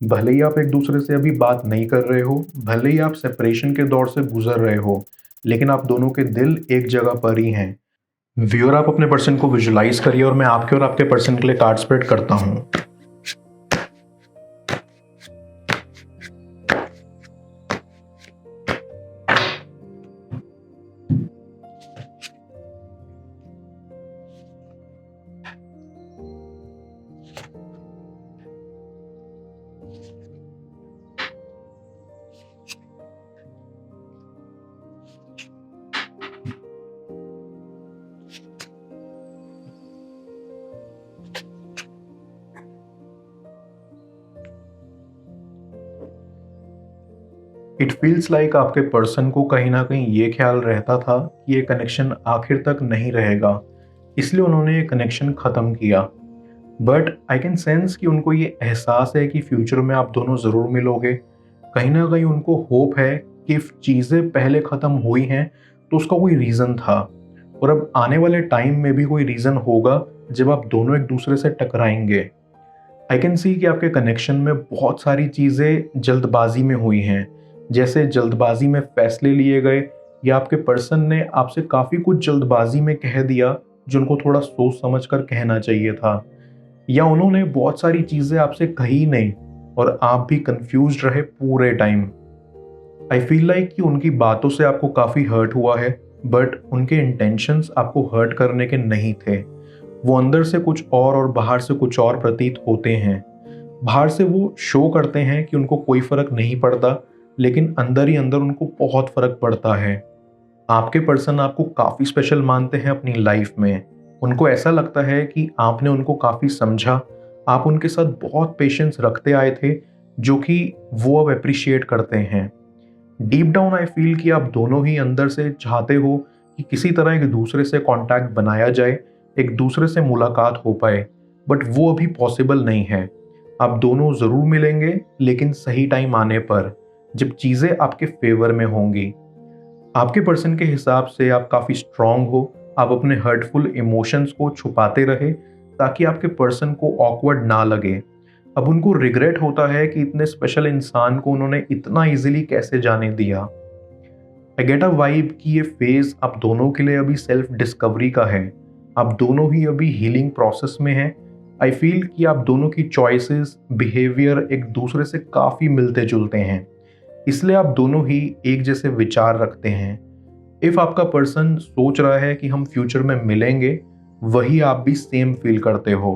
भले ही आप एक दूसरे से अभी बात नहीं कर रहे हो, भले ही आप सेपरेशन के दौर से गुजर रहे हो, लेकिन आप दोनों के दिल एक जगह पर ही हैं। व्यूअर, आप अपने पर्सन को विजुलाइज करिए और मैं आपके और आपके पर्सन के लिए कार्ड स्प्रेड करता हूँ। इट फील्स लाइक आपके पर्सन को कहीं ना कहीं ये ख्याल रहता था कि ये कनेक्शन आखिर तक नहीं रहेगा, इसलिए उन्होंने ये कनेक्शन ख़त्म किया। बट आई कैन सेंस कि उनको ये एहसास है कि फ्यूचर में आप दोनों ज़रूर मिलोगे। कहीं ना कहीं उनको होप है कि चीज़ें पहले ख़त्म हुई हैं तो उसका कोई रीज़न था, और अब आने वाले टाइम में भी कोई रीज़न होगा जब आप दोनों एक दूसरे से टकराएंगे। आई कैन सी कि आपके कनेक्शन में बहुत सारी चीज़ें जल्दबाजी में हुई हैं, जैसे जल्दबाजी में फैसले लिए गए, या आपके पर्सन ने आपसे काफ़ी कुछ जल्दबाजी में कह दिया जो उनको थोड़ा सोच समझ कर कहना चाहिए था, या उन्होंने बहुत सारी चीज़ें आपसे कही नहीं और आप भी कंफ्यूज रहे पूरे टाइम। आई फील लाइक कि उनकी बातों से आपको काफ़ी हर्ट हुआ है, बट उनके इंटेंशंस आपको हर्ट करने के नहीं थे। वो अंदर से कुछ और बाहर से कुछ और प्रतीत होते हैं। बाहर से वो शो करते हैं कि उनको कोई फर्क नहीं पड़ता, लेकिन अंदर ही अंदर उनको बहुत फर्क पड़ता है। आपके पर्सन आपको काफ़ी स्पेशल मानते हैं अपनी लाइफ में। उनको ऐसा लगता है कि आपने उनको काफ़ी समझा, आप उनके साथ बहुत पेशेंस रखते आए थे, जो कि वो अब अप्रिशिएट करते हैं। डीप डाउन आई फील कि आप दोनों ही अंदर से चाहते हो कि किसी तरह एक दूसरे से कांटेक्ट बनाया जाए, एक दूसरे से मुलाकात हो पाए, बट वो अभी पॉसिबल नहीं है। आप दोनों ज़रूर मिलेंगे, लेकिन सही टाइम आने पर, जब चीज़ें आपके फेवर में होंगी। आपके पर्सन के हिसाब से आप काफ़ी स्ट्रांग हो, आप अपने हर्टफुल इमोशंस को छुपाते रहे ताकि आपके पर्सन को ऑकवर्ड ना लगे। अब उनको रिग्रेट होता है कि इतने स्पेशल इंसान को उन्होंने इतना इजीली कैसे जाने दिया। आई गेट अ वाइब कि ये फेज आप दोनों के लिए अभी सेल्फ डिस्कवरी का है। आप दोनों ही अभी हीलिंग प्रोसेस में हैं। आई फील कि आप दोनों की चॉइसेस, बिहेवियर एक दूसरे से काफ़ी मिलते जुलते हैं, इसलिए आप दोनों ही एक जैसे विचार रखते हैं। इफ़ आपका पर्सन सोच रहा है कि हम फ्यूचर में मिलेंगे, वही आप भी सेम फील करते हो।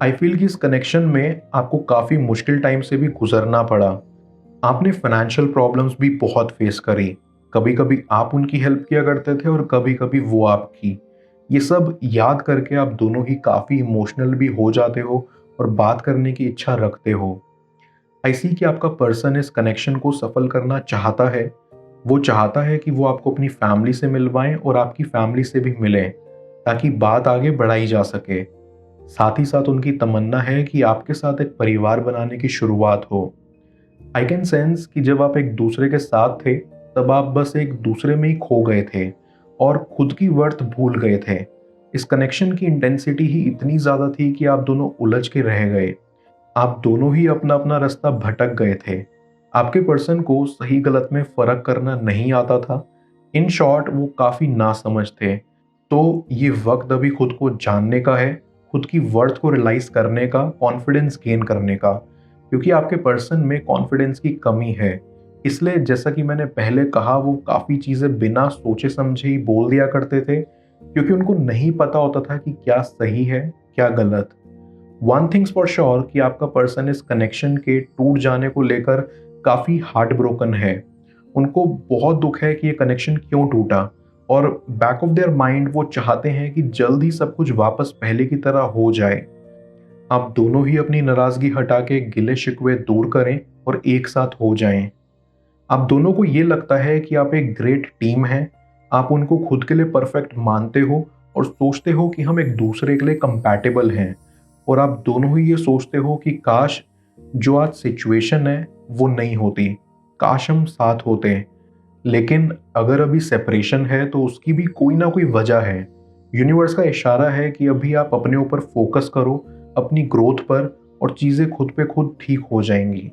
आई फील कि इस कनेक्शन में आपको काफ़ी मुश्किल टाइम से भी गुजरना पड़ा। आपने फाइनेंशियल प्रॉब्लम्स भी बहुत फेस करी। कभी कभी आप उनकी हेल्प किया करते थे और कभी कभी वो आपकी। ये सब याद करके आप दोनों ही काफ़ी इमोशनल भी हो जाते हो और बात करने की इच्छा रखते हो। आई सी कि आपका पर्सन इस कनेक्शन को सफल करना चाहता है। वो चाहता है कि वो आपको अपनी फैमिली से मिलवाएं और आपकी फैमिली से भी मिलें, ताकि बात आगे बढ़ाई जा सके। साथ ही साथ उनकी तमन्ना है कि आपके साथ एक परिवार बनाने की शुरुआत हो। आई कैन सेंस कि जब आप एक दूसरे के साथ थे, तब आप बस एक दूसरे में ही खो गए थे और खुद की वर्थ भूल गए थे। इस कनेक्शन की इंटेंसिटी ही इतनी ज़्यादा थी कि आप दोनों उलझ के रह गए। आप दोनों ही अपना अपना रास्ता भटक गए थे। आपके पर्सन को सही गलत में फ़र्क करना नहीं आता था। इन शॉर्ट, वो काफ़ी नासमझ थे। तो ये वक्त अभी खुद को जानने का है, खुद की वर्थ को रियलाइज़ करने का, कॉन्फिडेंस गेन करने का, क्योंकि आपके पर्सन में कॉन्फिडेंस की कमी है। इसलिए जैसा कि मैंने पहले कहा, वो काफ़ी चीज़ें बिना सोचे समझे ही बोल दिया करते थे, क्योंकि उनको नहीं पता होता था कि क्या सही है, क्या गलत। वन थिंग्स फॉर श्योर कि आपका पर्सन इस कनेक्शन के टूट जाने को लेकर काफ़ी हार्ट ब्रोकन है। उनको बहुत दुख है कि ये कनेक्शन क्यों टूटा, और बैक ऑफ देयर माइंड वो चाहते हैं कि जल्द ही सब कुछ वापस पहले की तरह हो जाए। आप दोनों ही अपनी नाराज़गी हटा के गिले शिकवे दूर करें और एक साथ हो जाएं। आप दोनों को ये लगता है कि आप एक ग्रेट टीम हैं। आप उनको खुद के लिए परफेक्ट मानते हो और सोचते हो कि हम एक दूसरे के लिए कंपैटिबल हैं, और आप दोनों ही ये सोचते हो कि काश जो आज सिचुएशन है वो नहीं होती, काश हम साथ होते। लेकिन अगर अभी सेपरेशन है तो उसकी भी कोई ना कोई वजह है। यूनिवर्स का इशारा है कि अभी आप अपने ऊपर फोकस करो, अपनी ग्रोथ पर, और चीज़ें खुद पे खुद ठीक हो जाएंगी।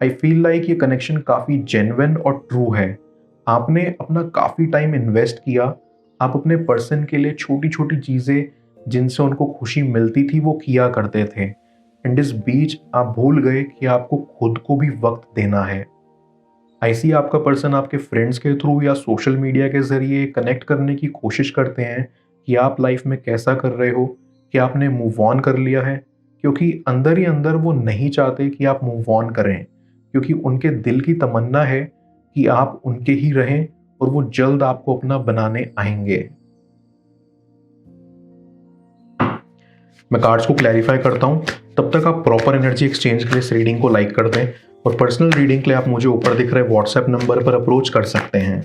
आई फील लाइक ये कनेक्शन काफ़ी जेन्युइन और ट्रू है। आपने अपना काफ़ी टाइम इन्वेस्ट किया, आप अपने पर्सन के लिए छोटी छोटी चीज़ें जिनसे उनको खुशी मिलती थी वो किया करते थे, एंड इस बीच आप भूल गए कि आपको खुद को भी वक्त देना है। ऐसी आपका पर्सन आपके फ्रेंड्स के थ्रू या सोशल मीडिया के ज़रिए कनेक्ट करने की कोशिश करते हैं कि आप लाइफ में कैसा कर रहे हो, कि आपने मूव ऑन कर लिया है, क्योंकि अंदर ही अंदर वो नहीं चाहते कि आप मूव ऑन करें, क्योंकि उनके दिल की तमन्ना है कि आप उनके ही रहें और वो जल्द आपको अपना बनाने आएंगे। मैं कार्ड्स को क्लैरिफाई करता हूँ, तब तक आप प्रॉपर एनर्जी एक्सचेंज के लिए इस रीडिंग को लाइक कर दें, और पर्सनल रीडिंग के लिए आप मुझे ऊपर दिख रहे व्हाट्सएप नंबर पर अप्रोच कर सकते हैं।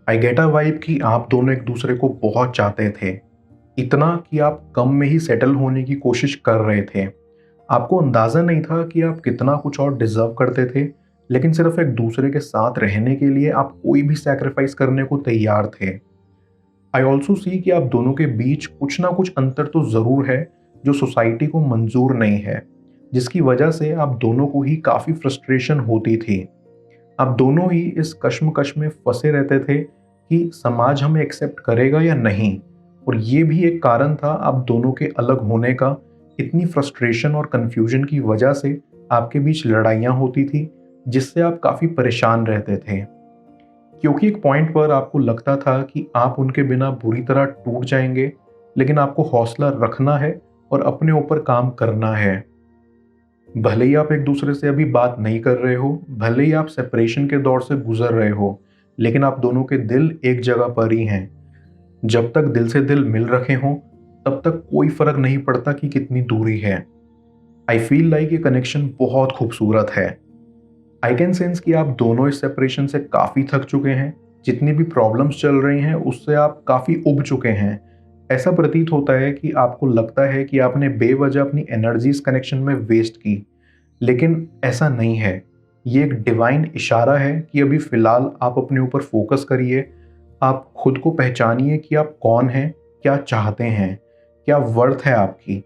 आई गेट अ वाइब कि आप दोनों एक दूसरे को बहुत चाहते थे, इतना कि आप कम में ही सेटल होने की कोशिश कर रहे थे। आपको अंदाज़ा नहीं था कि आप कितना कुछ और डिजर्व करते थे, लेकिन सिर्फ एक दूसरे के साथ रहने के लिए आप कोई भी सैक्रिफाइस करने को तैयार थे। आई ऑल्सो सी कि आप दोनों के बीच कुछ ना कुछ अंतर तो ज़रूर है जो सोसाइटी को मंजूर नहीं है, जिसकी वजह से आप दोनों को ही काफ़ी फ्रस्ट्रेशन होती थी। आप दोनों ही इस कश्मकश में फंसे रहते थे कि समाज हमें एक्सेप्ट करेगा या नहीं, और ये भी एक कारण था आप दोनों के अलग होने का। इतनी फ्रस्ट्रेशन और कन्फ्यूजन की वजह से आपके बीच लड़ाइयाँ होती थी, जिससे आप काफ़ी परेशान रहते थे, क्योंकि एक पॉइंट पर आपको लगता था कि आप उनके बिना बुरी तरह टूट जाएंगे, लेकिन आपको हौसला रखना है और अपने ऊपर काम करना है। भले ही आप एक दूसरे से अभी बात नहीं कर रहे हो, भले ही आप सेपरेशन के दौर से गुजर रहे हो, लेकिन आप दोनों के दिल एक जगह पर ही हैं। जब तक दिल से दिल मिल रखे हों, तब तक कोई फर्क नहीं पड़ता कि कितनी दूरी है। आई फील लाइक ये कनेक्शन बहुत खूबसूरत है। आई कैन सेंस कि आप दोनों इस सेपरेशन से काफ़ी थक चुके हैं। जितनी भी प्रॉब्लम्स चल रही हैं उससे आप काफ़ी उब चुके हैं। ऐसा प्रतीत होता है कि आपको लगता है कि आपने बेवजह अपनी एनर्जी इस कनेक्शन में वेस्ट की, लेकिन ऐसा नहीं है। ये एक डिवाइन इशारा है कि अभी फ़िलहाल आप अपने ऊपर फोकस करिए। आप खुद को पहचानिए कि आप कौन हैं, क्या चाहते हैं, क्या वर्थ है आपकी।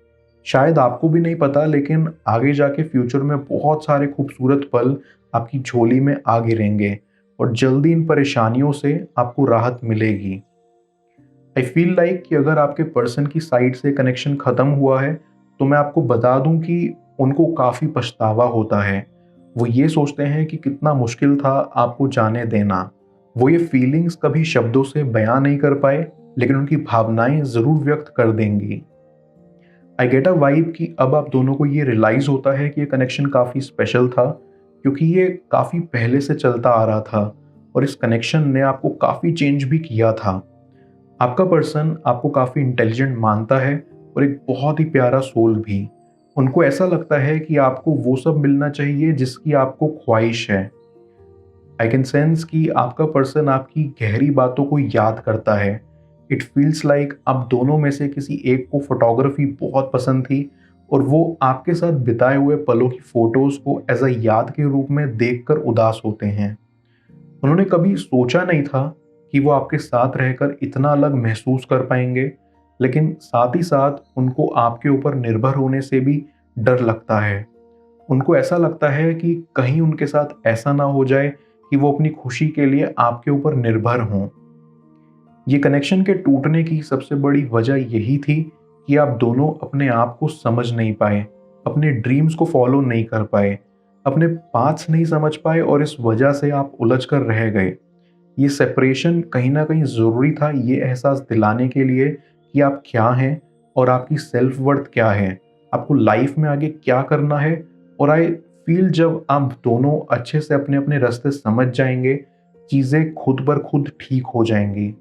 शायद आपको भी नहीं पता, लेकिन आगे जाके फ्यूचर में बहुत सारे खूबसूरत पल आपकी झोली में आ गिरेंगे, और जल्दी इन परेशानियों से आपको राहत मिलेगी। आई फील लाइक कि अगर आपके पर्सन की साइड से कनेक्शन ख़त्म हुआ है, तो मैं आपको बता दूं कि उनको काफ़ी पछतावा होता है। वो ये सोचते हैं कि कितना मुश्किल था आपको जाने देना। वो ये फीलिंग्स कभी शब्दों से बयां नहीं कर पाए, लेकिन उनकी भावनाएं ज़रूर व्यक्त कर देंगी। आई गेट अ वाइब कि अब आप दोनों को ये रियलाइज़ होता है कि ये कनेक्शन काफ़ी स्पेशल था, क्योंकि ये काफ़ी पहले से चलता आ रहा था, और इस कनेक्शन ने आपको काफ़ी चेंज भी किया था। आपका पर्सन आपको काफ़ी इंटेलिजेंट मानता है, और एक बहुत ही प्यारा सोल भी। उनको ऐसा लगता है कि आपको वो सब मिलना चाहिए जिसकी आपको ख्वाहिश है। आई कैन सेंस कि आपका पर्सन आपकी गहरी बातों को याद करता है। इट फील्स लाइक आप दोनों में से किसी एक को फोटोग्राफी बहुत पसंद थी, और वो आपके साथ बिताए हुए पलों की फोटोज को एज अ याद के रूप में देखकर उदास होते हैं। उन्होंने कभी सोचा नहीं था कि वो आपके साथ रहकर इतना अलग महसूस कर पाएंगे, लेकिन साथ ही साथ उनको आपके ऊपर निर्भर होने से भी डर लगता है। उनको ऐसा लगता है कि कहीं उनके साथ ऐसा ना हो जाए कि वो अपनी खुशी के लिए आपके ऊपर निर्भर हों। ये कनेक्शन के टूटने की सबसे बड़ी वजह यही थी कि आप दोनों अपने आप को समझ नहीं पाए, अपने ड्रीम्स को फॉलो नहीं कर पाए, अपने पाथ्स नहीं समझ पाए, और इस वजह से आप उलझ कर रह गए। ये सेपरेशन कहीं ना कहीं ज़रूरी था, ये एहसास दिलाने के लिए कि आप क्या हैं और आपकी सेल्फ वर्थ क्या है, आपको लाइफ में आगे क्या करना है। और आई फील जब आप दोनों अच्छे से अपने अपने रास्ते समझ जाएंगे, चीज़ें खुद ब खुद ठीक हो जाएंगी।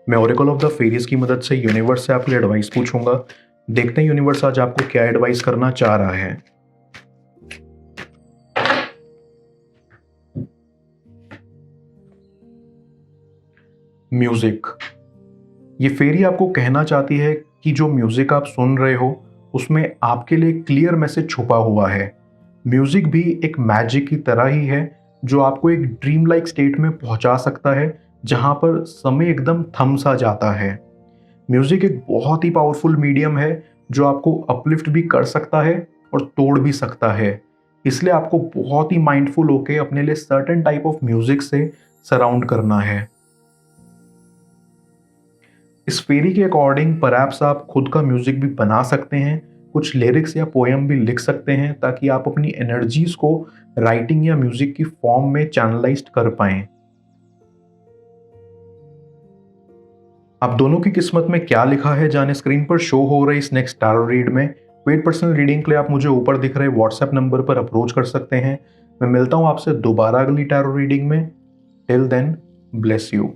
मैं ओरेकल ऑफ द फेरीज की मदद से यूनिवर्स से आपके लिए एडवाइस पूछूंगा। देखते हैं यूनिवर्स आज आपको क्या एडवाइस करना चाह रहा है। म्यूजिक। ये फेरी आपको कहना चाहती है कि जो म्यूजिक आप सुन रहे हो उसमें आपके लिए क्लियर मैसेज छुपा हुआ है। म्यूजिक भी एक मैजिक की तरह ही है जो आपको एक ड्रीम लाइक स्टेट में पहुंचा सकता है जहां पर समय एकदम थम सा जाता है। म्यूजिक एक बहुत ही पावरफुल मीडियम है जो आपको अपलिफ्ट भी कर सकता है और तोड़ भी सकता है। इसलिए आपको बहुत ही माइंडफुल होके अपने लिए सर्टेन टाइप ऑफ म्यूजिक से सराउंड करना है। इस फेरी के अकॉर्डिंग परहैप्स आप खुद का म्यूजिक भी बना सकते हैं, कुछ लिरिक्स या पोएम भी लिख सकते हैं ताकि आप अपनी एनर्जीज को राइटिंग या म्यूजिक की फॉर्म में चैनलाइज्ड कर पाएं। आप दोनों की किस्मत में क्या लिखा है जाने स्क्रीन पर शो हो रही इस नेक्स्ट टैरो रीड में। पेड पर्सनल रीडिंग के लिए आप मुझे ऊपर दिख रहे व्हाट्सएप नंबर पर अप्रोच कर सकते हैं। मैं मिलता हूं आपसे दोबारा अगली टैरो रीडिंग में। Till then, bless you.